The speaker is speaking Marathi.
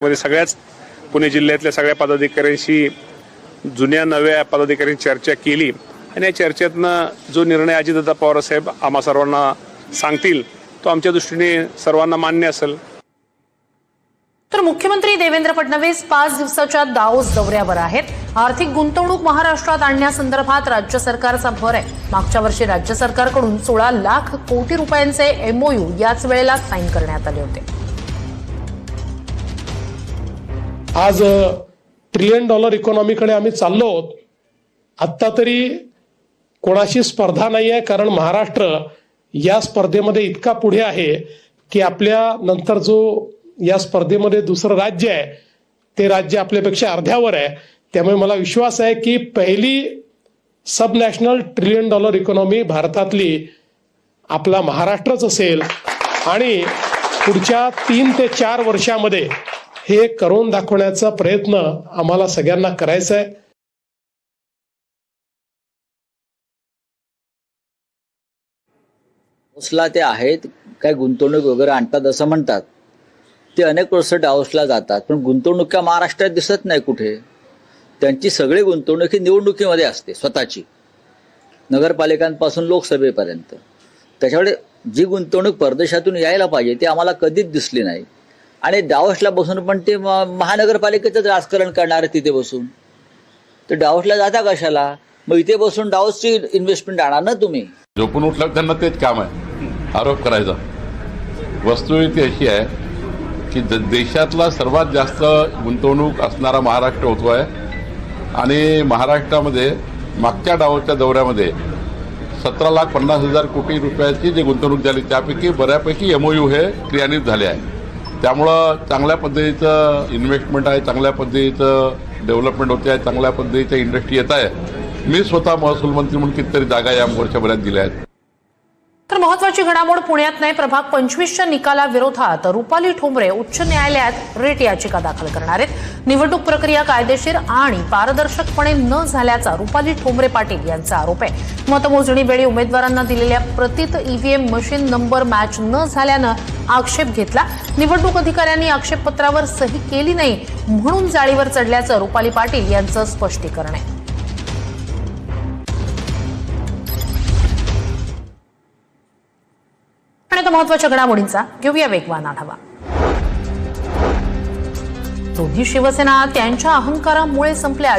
मध्ये सगळ्याच पुणे जिल्ह्यातल्या सगळ्या पदाधिकाऱ्यांशी जुन्या नव्या पदाधिकाऱ्यांनी चर्चा केली आणि या चर्चेतनं जो निर्णय अजितदादा पवार साहेब आम्हा सर्वांना सांगतील तो आमच्या दृष्टीने सर्वांना मान्य असेल। तर मुख्यमंत्री देवेंद्र फडणवीस 5 दिवसाच्या दाओस दौऱ्यावर आहेत। आर्थिक गुंतवणूक महाराष्ट्रात आणण्यासंदर्भात राज्य सरकारचा भर आहे। मागच्या वर्षी राज्य सरकारकडून 16 लाख कोटी रुपयांचे एमओयू याच वेळेला साईन करण्यात आले होते। आज $1 ट्रिलियन इकॉनॉमीकडे आम्ही चाललो आहोत। आत्ता तरी कोणाशी स्पर्धा नाही आहे, कारण महाराष्ट्र या स्पर्धेमध्ये इतका पुढे आहे की आपल्या नंतर जो या स्पर्धेमध्ये दुसरं राज्य आहे ते राज्य आपल्यापेक्षा अर्ध्यावर आहे। त्यामुळे मला विश्वास आहे की पहिली सब नॅशनल $1 ट्रिलियन इकॉनॉमी भारतातली आपला महाराष्ट्रच असेल आणि पुढच्या 3 ते 4 वर्षामध्ये हे करून दाखवण्याचा प्रयत्न आम्हाला सगळ्यांना करायचा आहे। डावोसला ते आहेत काय गुंतवणूक वगैरे आणतात असं म्हणतात, ते अनेक वर्ष डावोसला जातात, पण गुंतवणूक का महाराष्ट्रात दिसत नाही कुठे। त्यांची सगळी गुंतवणूक ही निवडणुकीमध्ये असते, स्वतःची, नगरपालिकांपासून लोकसभेपर्यंत। त्याच्यामुळे जी गुंतवणूक परदेशातून यायला पाहिजे ती आम्हाला कधीच दिसली नाही। आणि डावोसला बसून पण ते महानगरपालिकेचंच राजकारण करणार तिथे बसून, तर डावोसला जाता कशाला? मग इथे बसून डावोसची इन्व्हेस्टमेंट आणा ना तुम्ही। झोपून उठलं त्यांना तेच काम आहे, आरोप करायचा। वस्तुस्थिती अशी आहे की देशातला सर्वात जास्त गुंतवणूक असणारा महाराष्ट्र होतोय आणि महाराष्ट्रामध्ये मागच्या डावोसच्या दौऱ्यामध्ये 17,50,000 कोटी रुपयाची जी गुंतवणूक झाली त्यापैकी बऱ्यापैकी एमओयू हे क्रियान्वित झाले आहे। त्यामुळं चांगल्या पद्धतीचं इन्व्हेस्टमेंट आहे, चांगल्या पद्धतीचं डेव्हलपमेंट होते आहे, चांगल्या पद्धतीच्या इंडस्ट्री येत आहे। मी स्वतः महसूल मंत्री म्हणून कितीतरी जागा या वर्षभरात दिल्या आहेत। तर महत्वाची घडामोड पुण्यात नाही। प्रभाग 25च्या निकालाविरोधात रुपाली ठोंबरे उच्च न्यायालयात रिट याचिका दाखल करणार आहेत। निवडणूक प्रक्रिया कायदेशीर आणि पारदर्शकपणे न झाल्याचा रुपाली ठोंबरे पाटील यांचा आरोप आहे। मतमोजणी वेळी उमेदवारांना दिलेल्या प्रतीत ईव्हीएम मशीन नंबर मॅच न झाल्यानं आक्षेप घेतला। निवडणूक अधिकाऱ्यांनी आक्षेपपत्रावर सही केली नाही म्हणून जाळीवर चढल्याचं रुपाली पाटील यांचं स्पष्टीकरण आहे। महत्वाच्या घडामोडींचा घेऊया वेगवान आढावा। दोन्ही शिवसेना त्यांच्या अहंकारामुळे संपल्या।